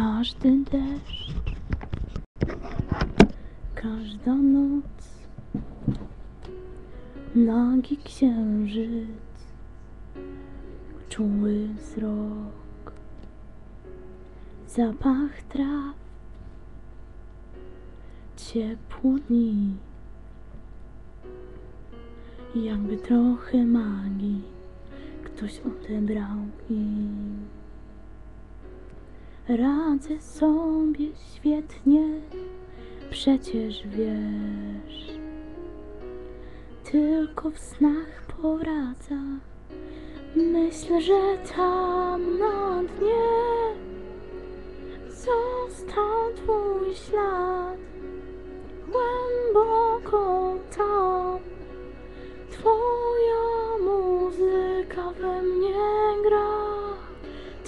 Każdy deszcz, każda noc, nagi księżyc, czuły wzrok, zapach traw, ciepło dni, jakby trochę magii ktoś odebrał im. Radzę sobie świetnie, przecież wiesz, tylko w snach powraca. Myślę, że tam na dnie został twój ślad, głęboko tam. Twoja muzyka we mnie gra,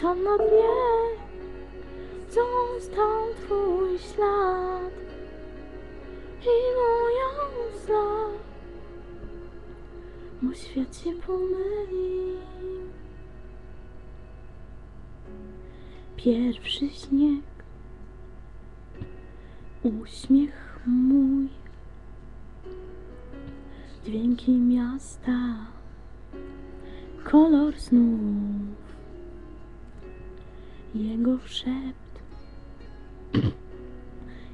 tam na dnie został twój ślad i moja łza, bo świat się pomylił. Pierwszy śnieg, uśmiech mój, dźwięki miasta, kolor snów, jego szept,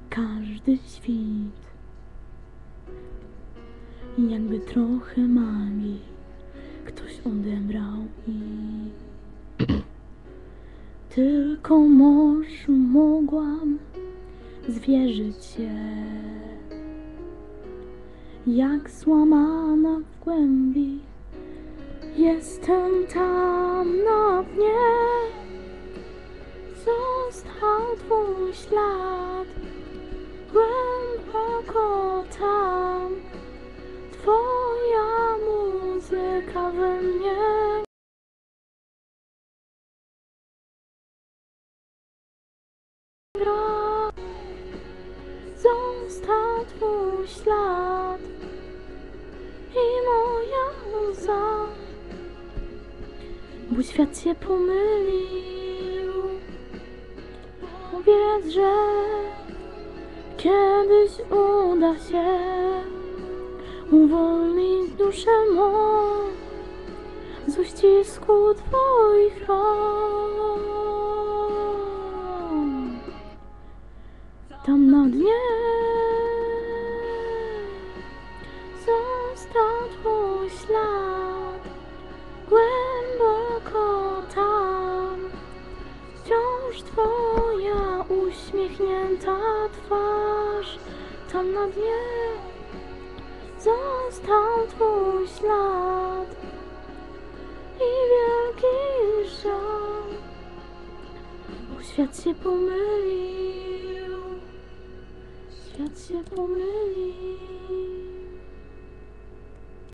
każdy świt, jakby trochę magii ktoś odebrał i tylko może mogłam zwierzyć się, jak złamana w głębi. Jestem tam na dnie, został twój ślad, głęboko tam. Twoja muzyka we mnie gra, został twój ślad i moja łza, bo świat się pomylił. Powiedz, że kiedyś uda się uwolnić duszę mą z uścisku twoich rąk. Tam na dnie został twój ślad, głęboko tam. Wciąż twoja uśmiechnięta twarz, tam na dnie został twój ślad i wielki żal, bo świat się pomylił, świat się pomylił.